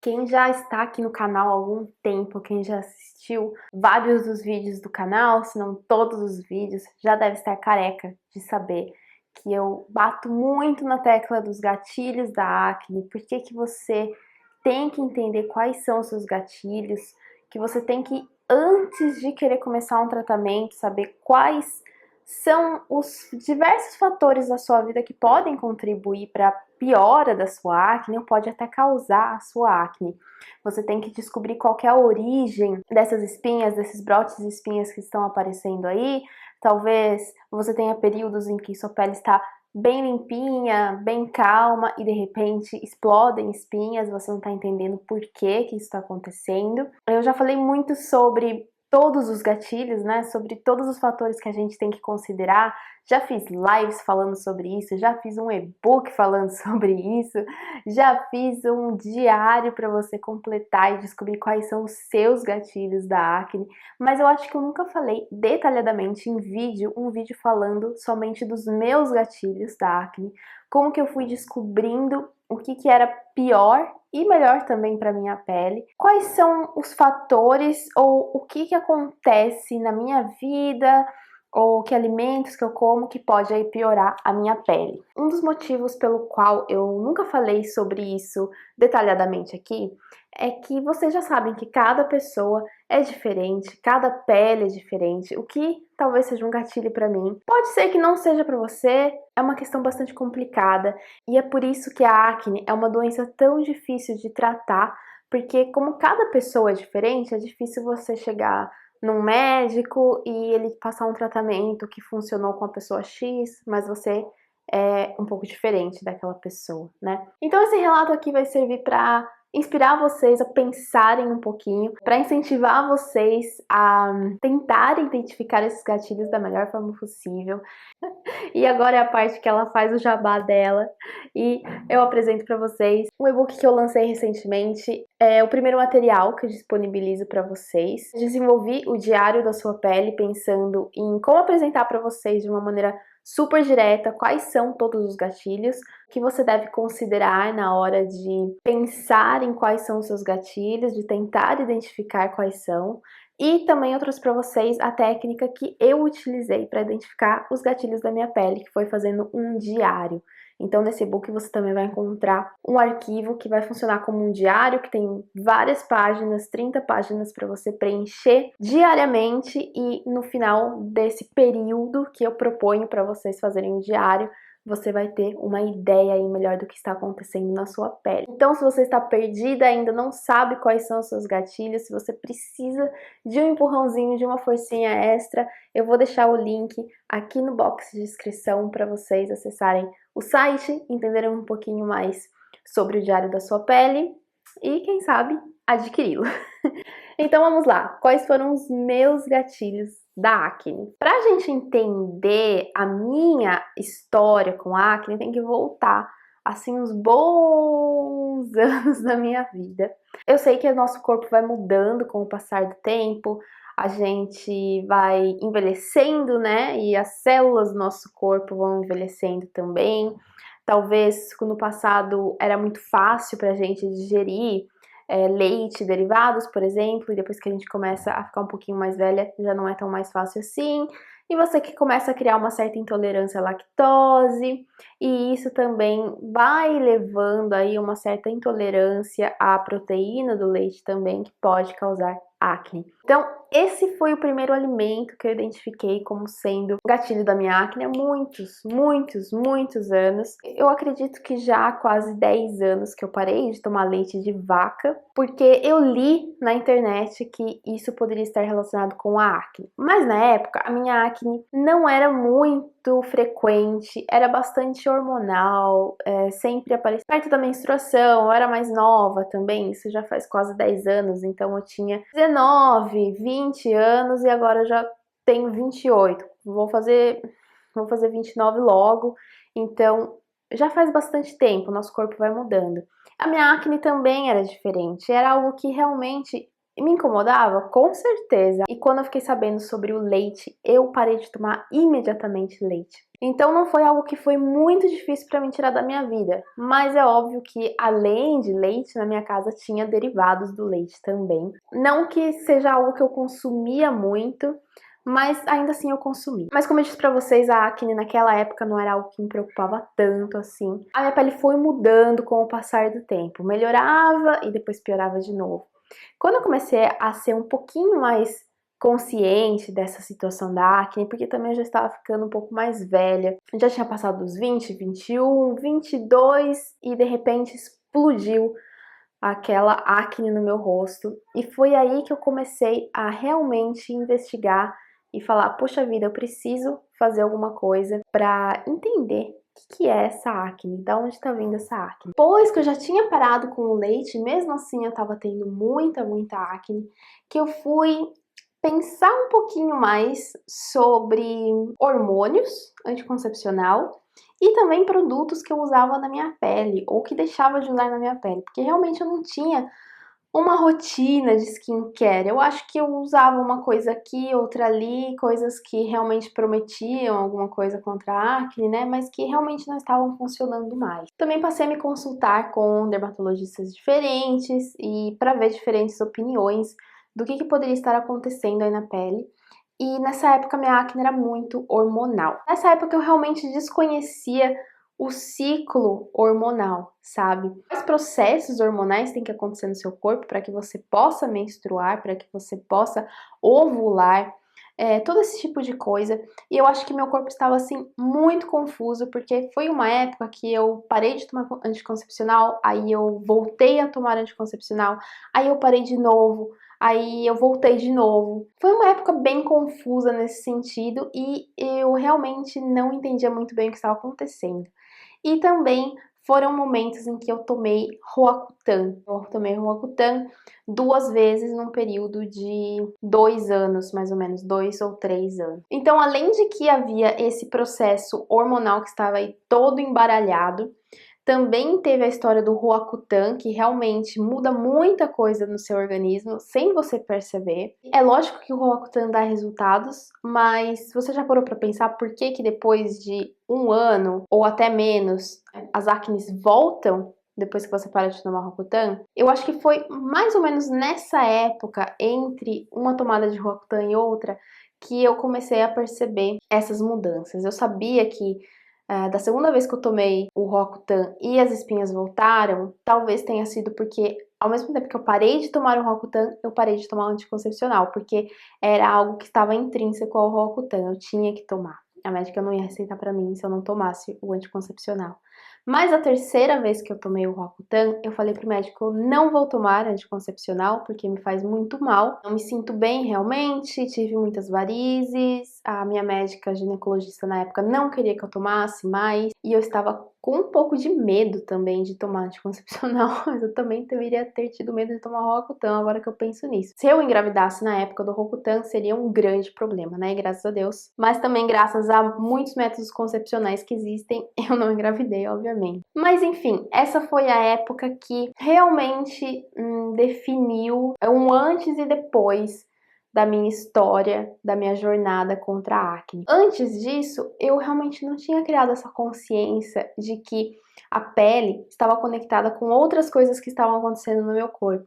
Quem já está aqui no canal há algum tempo, quem já assistiu vários dos vídeos do canal, se não todos os vídeos, já deve estar careca de saber que eu bato muito na tecla dos gatilhos da acne. Por que que você tem que entender quais são os seus gatilhos, que você tem que, antes de querer começar um tratamento, saber quais são os diversos fatores da sua vida que podem contribuir para a piora da sua acne ou pode até causar a sua acne. Você tem que descobrir qual que é a origem dessas espinhas, desses brotes de espinhas que estão aparecendo aí. Talvez você tenha períodos em que sua pele está bem limpinha, bem calma e de repente explodem espinhas, você não está entendendo por que isso está acontecendo. Eu já falei muito sobre todos os gatilhos, né? Sobre todos os fatores que a gente tem que considerar. Já fiz lives falando sobre isso, já fiz um e-book falando sobre isso, já fiz um diário para você completar e descobrir quais são os seus gatilhos da acne, mas eu acho que eu nunca falei detalhadamente em vídeo, um vídeo falando somente dos meus gatilhos da acne, como que eu fui descobrindo o que era pior e melhor também para minha pele, quais são os fatores ou o que acontece na minha vida ou que alimentos que eu como que pode aí piorar a minha pele. Um dos motivos pelo qual eu nunca falei sobre isso detalhadamente aqui é que vocês já sabem que cada pessoa é diferente, cada pele é diferente, o que talvez seja um gatilho para mim. Pode ser que não seja para você, é uma questão bastante complicada e é por isso que a acne é uma doença tão difícil de tratar, porque como cada pessoa é diferente, é difícil você chegar num médico e ele passar um tratamento que funcionou com a pessoa X, mas você é um pouco diferente daquela pessoa, né? Então esse relato aqui vai servir para inspirar vocês a pensarem um pouquinho, para incentivar vocês a tentarem identificar esses gatilhos da melhor forma possível. E agora é a parte que ela faz o jabá dela e eu apresento para vocês um e-book que eu lancei recentemente. É o primeiro material que eu disponibilizo para vocês. Desenvolvi o diário da sua pele pensando em como apresentar para vocês de uma maneira super direta quais são todos os gatilhos que você deve considerar na hora de pensar em quais são os seus gatilhos, de tentar identificar quais são. E também eu trouxe para vocês a técnica que eu utilizei para identificar os gatilhos da minha pele, que foi fazendo um diário. Então nesse e-book você também vai encontrar um arquivo que vai funcionar como um diário, que tem várias páginas, 30 páginas para você preencher diariamente e no final desse período que eu proponho para vocês fazerem o diário, você vai ter uma ideia aí melhor do que está acontecendo na sua pele. Então, se você está perdida, ainda não sabe quais são os seus gatilhos, se você precisa de um empurrãozinho, de uma forcinha extra, eu vou deixar o link aqui no box de descrição para vocês acessarem o site, entenderem um pouquinho mais sobre o Diário da Sua Pele e, quem sabe, adquiri-lo. Então vamos lá, quais foram os meus gatilhos da acne? Pra gente entender a minha história com acne, tem que voltar assim uns bons anos da minha vida. Eu sei que o nosso corpo vai mudando com o passar do tempo, a gente vai envelhecendo, né? E as células do nosso corpo vão envelhecendo também. Talvez no passado era muito fácil pra gente digerir leite, derivados, por exemplo, e depois que a gente começa a ficar um pouquinho mais velha, já não é tão mais fácil assim. E você que começa a criar uma certa intolerância à lactose, e isso também vai levando aí uma certa intolerância à proteína do leite também, que pode causar acne. Então, esse foi o primeiro alimento que eu identifiquei como sendo o gatilho da minha acne há muitos anos. Eu acredito que já há quase 10 anos que eu parei de tomar leite de vaca, porque eu li na internet que isso poderia estar relacionado com a acne. Mas na época, a minha acne não era muito frequente, era bastante hormonal, sempre aparecia perto da menstruação, eu era mais nova também, isso já faz quase 10 anos, então eu tinha 19, 20 anos e agora eu já tenho 28, vou fazer 29 logo, então já faz bastante tempo, nosso corpo vai mudando. A minha acne também era diferente, era algo que realmente Me incomodava? Com certeza. E quando eu fiquei sabendo sobre o leite, eu parei de tomar imediatamente leite. Então não foi algo que foi muito difícil para mim tirar da minha vida, mas é óbvio que além de leite, na minha casa tinha derivados do leite também. Não que seja algo que eu consumia muito, mas ainda assim eu consumi. Mas como eu disse pra vocês, a acne naquela época não era algo que me preocupava tanto assim. A minha pele foi mudando com o passar do tempo, melhorava e depois piorava de novo. Quando eu comecei a ser um pouquinho mais consciente dessa situação da acne, porque também eu já estava ficando um pouco mais velha, já tinha passado dos 20, 21, 22 e de repente explodiu aquela acne no meu rosto. E foi aí que eu comecei a realmente investigar e falar, poxa vida, eu preciso fazer alguma coisa para entender o que é essa acne, de onde está vindo essa acne. Depois que eu já tinha parado com o leite, mesmo assim eu estava tendo muita acne, que eu fui pensar um pouquinho mais sobre hormônios anticoncepcional e também produtos que eu usava na minha pele ou que deixava de usar na minha pele, porque realmente eu não tinha uma rotina de skincare. Eu acho que eu usava uma coisa aqui, outra ali, coisas que realmente prometiam alguma coisa contra a acne, né? Mas que realmente não estavam funcionando mais. Também passei a me consultar com dermatologistas diferentes e para ver diferentes opiniões do que poderia estar acontecendo aí na pele. E nessa época minha acne era muito hormonal. Nessa época eu realmente desconhecia o ciclo hormonal, sabe? Quais processos hormonais têm que acontecer no seu corpo para que você possa menstruar, para que você possa ovular, todo esse tipo de coisa. E eu acho que meu corpo estava assim muito confuso, porque foi uma época que eu parei de tomar anticoncepcional, aí eu voltei a tomar anticoncepcional, aí eu parei de novo. Aí eu voltei de novo. Foi uma época bem confusa nesse sentido e eu realmente não entendia muito bem o que estava acontecendo. E também foram momentos em que eu tomei Roacutan. Eu tomei Roacutan 2 vezes num período de 2 anos, mais ou menos, 2 ou 3 anos. Então, além de que havia esse processo hormonal que estava aí todo embaralhado, também teve a história do Roacutan, que realmente muda muita coisa no seu organismo sem você perceber. É lógico que o Roacutan dá resultados, mas você já parou para pensar por que que depois de 1 ano ou até menos as acnes voltam depois que você para de tomar Roacutan? Eu acho que foi mais ou menos nessa época, entre uma tomada de Roacutan e outra, que eu comecei a perceber essas mudanças. Eu sabia que da segunda vez que eu tomei o Roacutan e as espinhas voltaram, talvez tenha sido porque ao mesmo tempo que eu parei de tomar o Roacutan, eu parei de tomar o anticoncepcional, porque era algo que estava intrínseco ao Roacutan, eu tinha que tomar. A médica não ia receitar para mim se eu não tomasse o anticoncepcional. Mas a terceira vez que eu tomei o Roacutan, eu falei pro médico, eu não vou tomar anticoncepcional porque me faz muito mal. Não me sinto bem realmente, tive muitas varizes, a minha médica ginecologista na época não queria que eu tomasse mais e eu estava com um pouco de medo também de tomar anticoncepcional, mas eu também deveria ter tido medo de tomar Roacutan agora que eu penso nisso. Se eu engravidasse na época do Roacutan, seria um grande problema, né? Graças a Deus. Mas também graças a muitos métodos concepcionais que existem, eu não engravidei, obviamente. Mas enfim, essa foi a época que realmente definiu um antes e depois da minha história, da minha jornada contra a acne. Antes disso, eu realmente não tinha criado essa consciência de que a pele estava conectada com outras coisas que estavam acontecendo no meu corpo.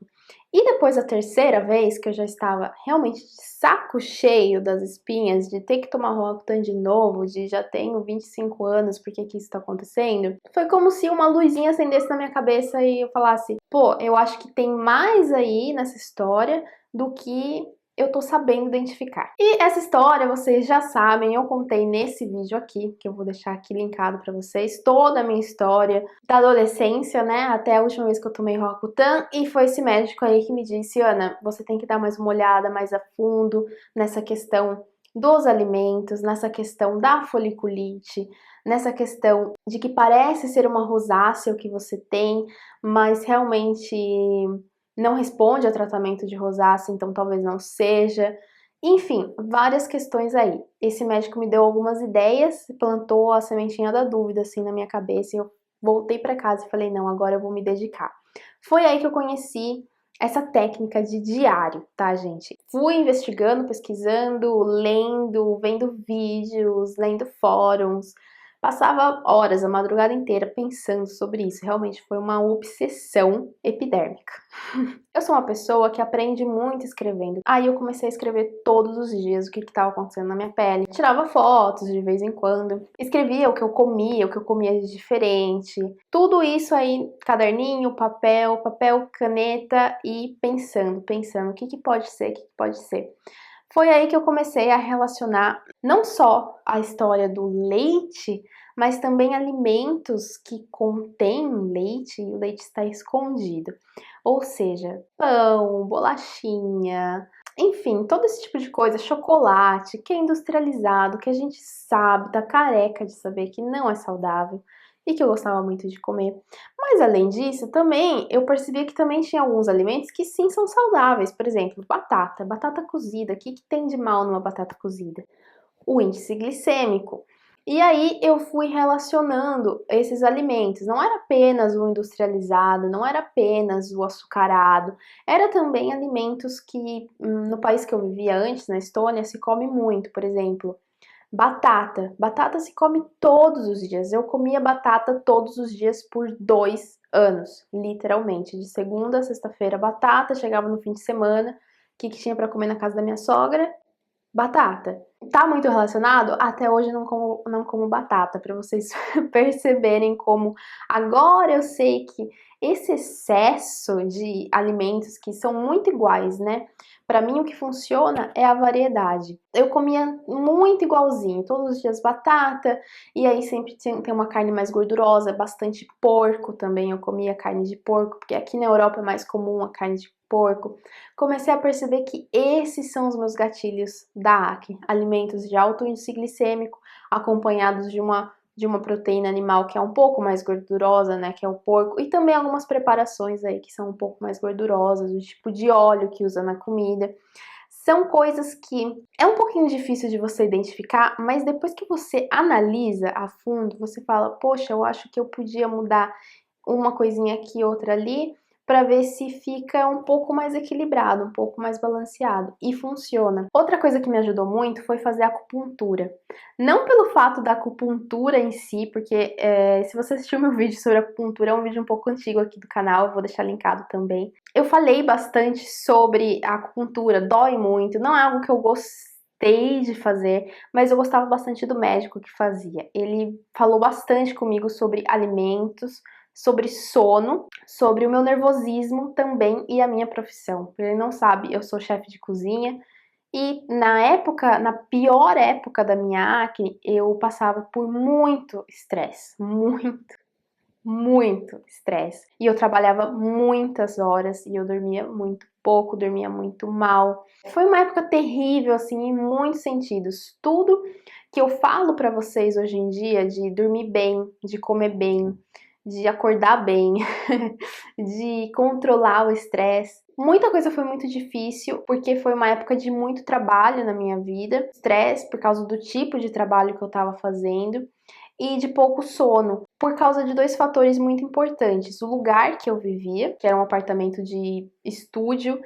E depois da terceira vez, que eu já estava realmente de saco cheio das espinhas, de ter que tomar Roacutan de novo, de já tenho 25 anos, por que que isso está acontecendo? Foi como se uma luzinha acendesse na minha cabeça e eu falasse, pô, eu acho que tem mais aí nessa história do que eu tô sabendo identificar. E essa história vocês já sabem, eu contei nesse vídeo aqui, que eu vou deixar aqui linkado pra vocês, toda a minha história da adolescência, né, até a última vez que eu tomei Roacutan, e foi esse médico aí que me disse, Ana, você tem que dar mais uma olhada mais a fundo nessa questão dos alimentos, nessa questão da foliculite, nessa questão de que parece ser uma rosácea o que você tem, mas realmente não responde ao tratamento de rosácea, então talvez não seja. Enfim, várias questões aí. Esse médico me deu algumas ideias, plantou a sementinha da dúvida assim na minha cabeça e eu voltei para casa e falei, não, agora eu vou me dedicar. Foi aí que eu conheci essa técnica de diário, tá, gente? Fui investigando, pesquisando, lendo, vendo vídeos, lendo fóruns. Passava horas, a madrugada inteira, pensando sobre isso. Realmente foi uma obsessão epidérmica. Eu sou uma pessoa que aprende muito escrevendo. Aí eu comecei a escrever todos os dias o que estava acontecendo na minha pele. Tirava fotos de vez em quando. Escrevia o que eu comia de diferente. Tudo isso aí, caderninho, papel, caneta e pensando, o que pode ser, o que pode ser. Foi aí que eu comecei a relacionar não só a história do leite, mas também alimentos que contêm leite e o leite está escondido. Ou seja, pão, bolachinha, enfim, todo esse tipo de coisa, chocolate, que é industrializado, que a gente sabe, tá careca de saber que não é saudável e que eu gostava muito de comer. Mas além disso, também eu percebia que também tinha alguns alimentos que sim são saudáveis. Por exemplo, batata cozida. O que tem de mal numa batata cozida? O índice glicêmico. E aí eu fui relacionando esses alimentos. Não era apenas o industrializado, não era apenas o açucarado, era também alimentos que no país que eu vivia antes, na Estônia, se come muito, por exemplo. Batata. Batata se come todos os dias. Eu comia batata todos os dias por 2 anos, literalmente. De segunda a sexta-feira, batata. Chegava no fim de semana. O que tinha para comer na casa da minha sogra? Batata. Tá muito relacionado? Até hoje eu não como batata, para vocês perceberem como agora eu sei que esse excesso de alimentos que são muito iguais, né? Para mim o que funciona é a variedade. Eu comia muito igualzinho, todos os dias batata, e aí sempre tem uma carne mais gordurosa, bastante porco também. Eu comia carne de porco, porque aqui na Europa é mais comum a carne de porco. Comecei a perceber que esses são os meus gatilhos da acne. Alimentos de alto índice glicêmico, acompanhados de uma proteína animal que é um pouco mais gordurosa, né, que é o porco, e também algumas preparações aí que são um pouco mais gordurosas, o tipo de óleo que usa na comida. São coisas que é um pouquinho difícil de você identificar, mas depois que você analisa a fundo, você fala, poxa, eu acho que eu podia mudar uma coisinha aqui, outra ali, para ver se fica um pouco mais equilibrado, um pouco mais balanceado, e funciona. Outra coisa que me ajudou muito foi fazer acupuntura. Não pelo fato da acupuntura em si, porque se você assistiu meu vídeo sobre acupuntura, é um vídeo um pouco antigo aqui do canal, eu vou deixar linkado também. Eu falei bastante sobre a acupuntura, dói muito, não é algo que eu gostei de fazer, mas eu gostava bastante do médico que fazia. Ele falou bastante comigo sobre alimentos, sobre sono, sobre o meu nervosismo também e a minha profissão. Pra ele não sabe, eu sou chefe de cozinha e na época, na pior época da minha acne, eu passava por muito estresse, muito estresse. E eu trabalhava muitas horas e eu dormia muito pouco, dormia muito mal. Foi uma época terrível, assim, em muitos sentidos. Tudo que eu falo pra vocês hoje em dia de dormir bem, de comer bem, de acordar bem, de controlar o estresse. Muita coisa foi muito difícil, porque foi uma época de muito trabalho na minha vida. Estresse por causa do tipo de trabalho que eu estava fazendo e de pouco sono, por causa de 2 fatores muito importantes. O lugar que eu vivia, que era um apartamento de estúdio,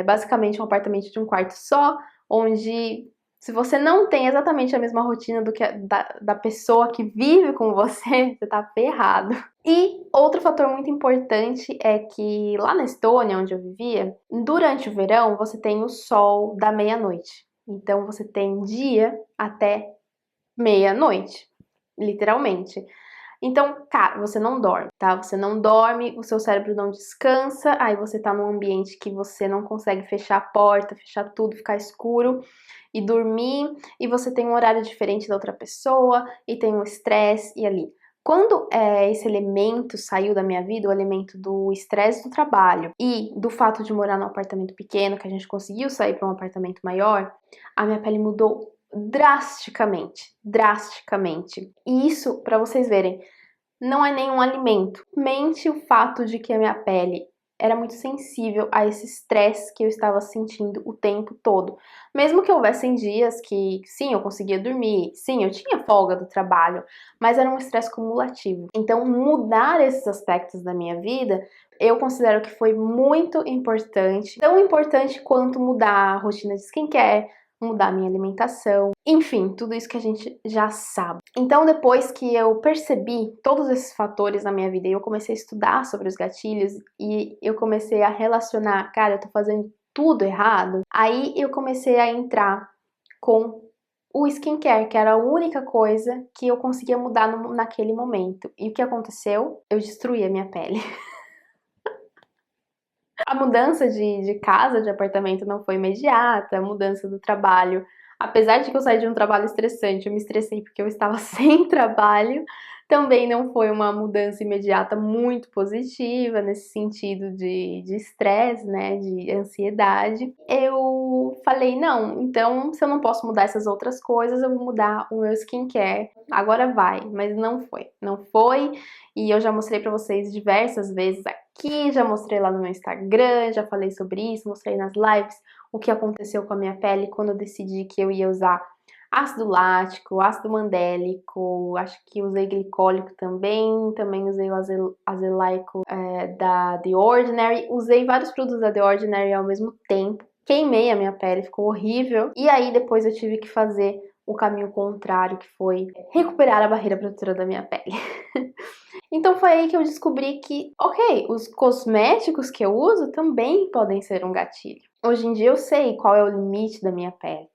basicamente um apartamento de um quarto só, onde se você não tem exatamente a mesma rotina do que da pessoa que vive com você, você tá ferrado. E outro fator muito importante é que lá na Estônia, onde eu vivia, durante o verão você tem o sol da meia-noite. Então você tem dia até meia-noite, literalmente. Então, cara, você não dorme, tá? Você não dorme, o seu cérebro não descansa, aí você tá num ambiente que você não consegue fechar a porta, fechar tudo, ficar escuro e dormir, e você tem um horário diferente da outra pessoa, e tem um estresse, e ali. Quando esse elemento saiu da minha vida, o elemento do estresse do trabalho e do fato de morar num apartamento pequeno, que a gente conseguiu sair para um apartamento maior, a minha pele mudou drasticamente, drasticamente. E isso, para vocês verem, não é nenhum alimento. Mente o fato de que a minha pele era muito sensível a esse estresse que eu estava sentindo o tempo todo. Mesmo que houvessem dias que, sim, eu conseguia dormir, sim, eu tinha folga do trabalho, mas era um estresse cumulativo. Então, mudar esses aspectos da minha vida, eu considero que foi muito importante, tão importante quanto mudar a rotina de skincare, mudar a minha alimentação, enfim, tudo isso que a gente já sabe. Então, depois que eu percebi todos esses fatores na minha vida e eu comecei a estudar sobre os gatilhos e eu comecei a relacionar, cara, eu tô fazendo tudo errado, aí eu comecei a entrar com o skincare, que era a única coisa que eu conseguia mudar naquele momento. E o que aconteceu? Eu destruí a minha pele. A mudança de casa, de apartamento não foi imediata, a mudança do trabalho. Apesar de que eu saí de um trabalho estressante, eu me estressei porque eu estava sem trabalho, também não foi uma mudança imediata muito positiva, nesse sentido de estresse, né, de ansiedade. Eu falei, não, então se eu não posso mudar essas outras coisas, eu vou mudar o meu skincare. Agora vai, mas não foi, não foi. E eu já mostrei pra vocês diversas vezes aqui, já mostrei lá no meu Instagram, já falei sobre isso, mostrei nas lives o que aconteceu com a minha pele quando eu decidi que eu ia usar ácido lático, ácido mandélico, acho que usei glicólico também usei o azelaico da The Ordinary, usei vários produtos da The Ordinary ao mesmo tempo, queimei a minha pele, ficou horrível, e aí depois eu tive que fazer o caminho contrário, que foi recuperar a barreira protetora da minha pele. Então foi aí que eu descobri que, ok, os cosméticos que eu uso também podem ser um gatilho. Hoje em dia eu sei qual é o limite da minha pele.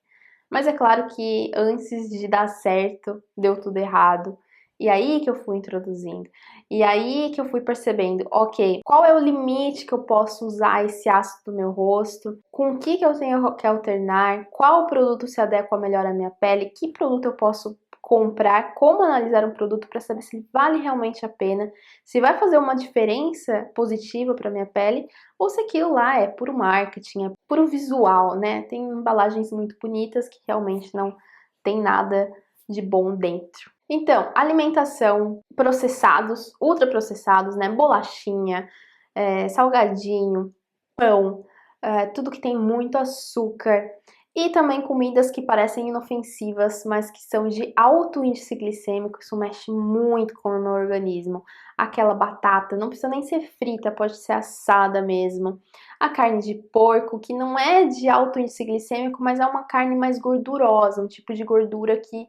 Mas é claro que antes de dar certo, deu tudo errado. E aí que eu fui introduzindo. E aí que eu fui percebendo, ok, qual é o limite que eu posso usar esse ácido no meu rosto? Com o que eu tenho que alternar? Qual produto se adequa melhor à minha pele? Que produto eu posso comprar? Como analisar um produto para saber se ele vale realmente a pena? Se vai fazer uma diferença positiva para minha pele? Ou se aquilo lá é puro marketing, é puro visual, né? Tem embalagens muito bonitas que realmente não tem nada de bom dentro. Então, alimentação, processados, ultraprocessados, né? Bolachinha, salgadinho, pão, tudo que tem muito açúcar. E também comidas que parecem inofensivas, mas que são de alto índice glicêmico, isso mexe muito com o meu organismo. Aquela batata, não precisa nem ser frita, pode ser assada mesmo. A carne de porco, que não é de alto índice glicêmico, mas é uma carne mais gordurosa, um tipo de gordura que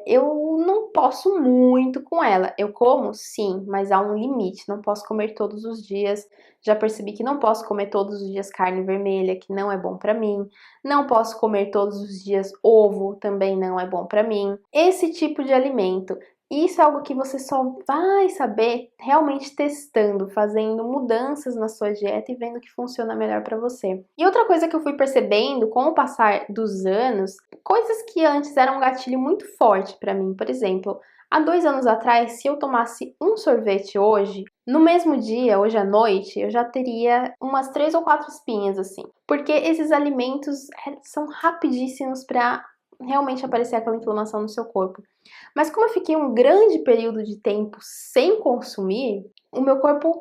eu não posso muito com ela. Eu como, sim, mas há um limite, não posso comer todos os dias. Já percebi que não posso comer todos os dias carne vermelha, que não é bom pra mim. Não posso comer todos os dias ovo, também não é bom pra mim. Esse tipo de alimento, isso é algo que você só vai saber realmente testando, fazendo mudanças na sua dieta e vendo que funciona melhor pra você. E outra coisa que eu fui percebendo com o passar dos anos, coisas que antes eram um gatilho muito forte pra mim, por exemplo, há 2 anos atrás, se eu tomasse um sorvete hoje, no mesmo dia, hoje à noite, eu já teria umas 3 ou 4 espinhas, assim. Porque esses alimentos são rapidíssimos para realmente aparecer aquela inflamação no seu corpo. Mas como eu fiquei um grande período de tempo sem consumir, o meu corpo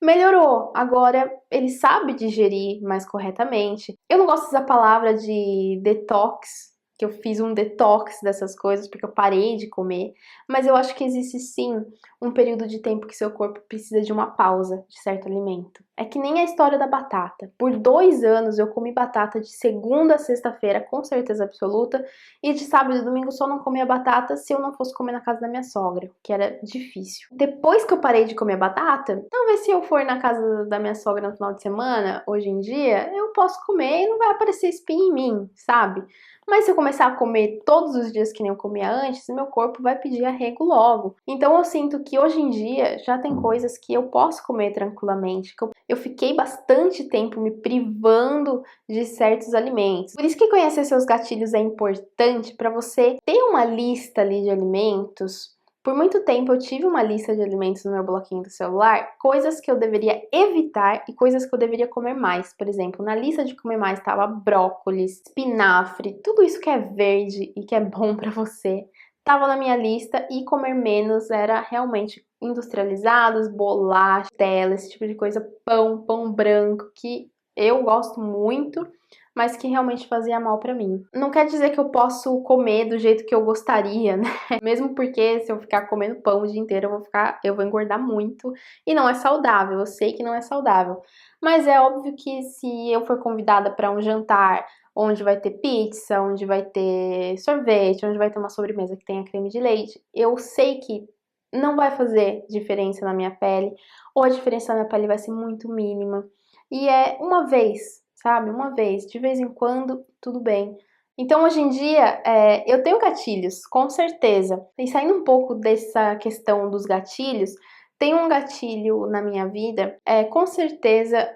melhorou. Agora ele sabe digerir mais corretamente. Eu não gosto dessa palavra de detox, que eu fiz um detox dessas coisas porque eu parei de comer, mas eu acho que existe sim um período de tempo que seu corpo precisa de uma pausa de certo alimento. É que nem a história da batata. Por 2 anos eu comi batata de segunda a sexta-feira, com certeza absoluta, e de sábado e domingo só não comia batata se eu não fosse comer na casa da minha sogra, que era difícil. Depois que eu parei de comer batata, talvez se eu for na casa da minha sogra no final de semana, hoje em dia, eu posso comer e não vai aparecer espinha em mim, sabe? Mas se eu começar a comer todos os dias que nem eu comia antes, meu corpo vai pedir arrego logo. Então eu sinto que hoje em dia já tem coisas que eu posso comer tranquilamente, que eu fiquei bastante tempo me privando de certos alimentos. Por isso que conhecer seus gatilhos é importante para você ter uma lista ali de alimentos. Por muito tempo eu tive uma lista de alimentos no meu bloquinho do celular, coisas que eu deveria evitar e coisas que eu deveria comer mais. Por exemplo, na lista de comer mais estava brócolis, espinafre, tudo isso que é verde e que é bom para você estava na minha lista e comer menos era realmente industrializados, bolacha, Nutella, esse tipo de coisa, pão branco, que eu gosto muito, mas que realmente fazia mal pra mim. Não quer dizer que eu posso comer do jeito que eu gostaria, né? Mesmo porque se eu ficar comendo pão o dia inteiro, eu vou engordar muito e não é saudável. Eu sei que não é saudável. Mas é óbvio que se eu for convidada para um jantar onde vai ter pizza, onde vai ter sorvete, onde vai ter uma sobremesa que tenha creme de leite, eu sei que não vai fazer diferença na minha pele, ou a diferença na minha pele vai ser muito mínima. E é uma vez, sabe? Uma vez, de vez em quando, tudo bem. Então, hoje em dia, eu tenho gatilhos, com certeza. E saindo um pouco dessa questão dos gatilhos, tem um gatilho na minha vida, com certeza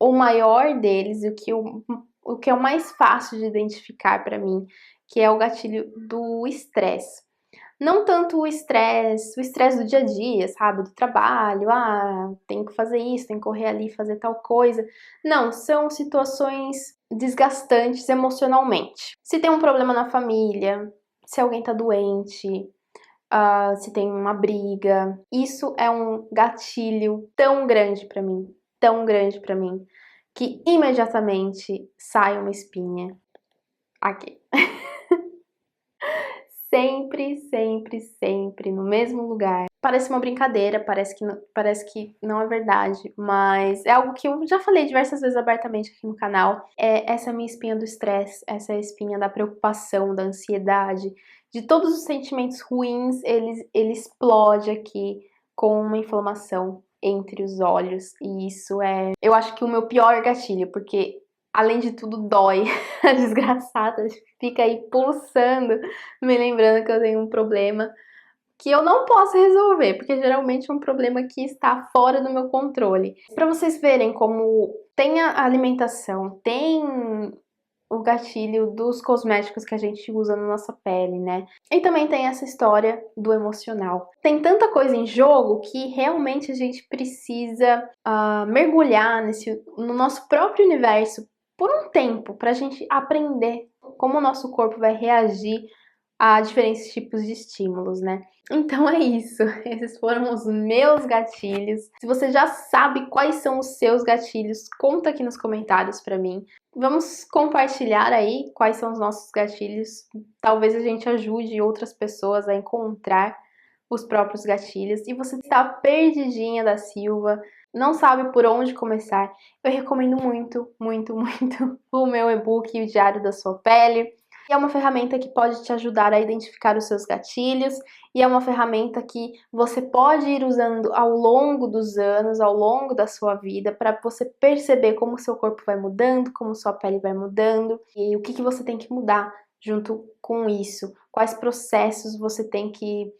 o maior deles, o que é o mais fácil de identificar para mim, que é o gatilho do estresse. Não tanto o estresse do dia a dia, sabe? Do trabalho, tenho que fazer isso, tenho que correr ali, fazer tal coisa. Não, são situações desgastantes emocionalmente. Se tem um problema na família, se alguém tá doente, se tem uma briga, isso é um gatilho tão grande pra mim, que imediatamente sai uma espinha aqui. Sempre, sempre, sempre no mesmo lugar. Parece uma brincadeira, parece que não é verdade, mas é algo que eu já falei diversas vezes abertamente aqui no canal. Essa é a minha espinha do estresse, essa é a espinha da preocupação, da ansiedade, de todos os sentimentos ruins, ele explode aqui com uma inflamação entre os olhos. E isso eu acho que o meu pior gatilho, porque além de tudo dói, a desgraçada fica aí pulsando, me lembrando que eu tenho um problema que eu não posso resolver, porque geralmente é um problema que está fora do meu controle. Para vocês verem como tem a alimentação, tem o gatilho dos cosméticos que a gente usa na nossa pele, né? E também tem essa história do emocional. Tem tanta coisa em jogo que realmente a gente precisa mergulhar no nosso próprio universo por um tempo, para a gente aprender como o nosso corpo vai reagir a diferentes tipos de estímulos, né? Então é isso, esses foram os meus gatilhos. Se você já sabe quais são os seus gatilhos, conta aqui nos comentários pra mim. Vamos compartilhar aí quais são os nossos gatilhos. Talvez a gente ajude outras pessoas a encontrar os próprios gatilhos. E você está perdidinha da Silva, não sabe por onde começar, eu recomendo muito, muito, muito o meu e-book O Diário da Sua Pele. É uma ferramenta que pode te ajudar a identificar os seus gatilhos e é uma ferramenta que você pode ir usando ao longo dos anos, ao longo da sua vida, para você perceber como o seu corpo vai mudando, como sua pele vai mudando e o que você tem que mudar junto com isso, quais processos você tem que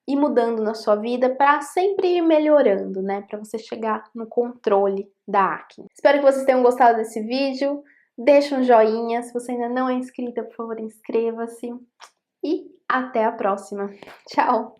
ir mudando na sua vida para sempre ir melhorando, né? Para você chegar no controle da acne. Espero que vocês tenham gostado desse vídeo. Deixa um joinha, se você ainda não é inscrita, por favor, inscreva-se. E até a próxima. Tchau!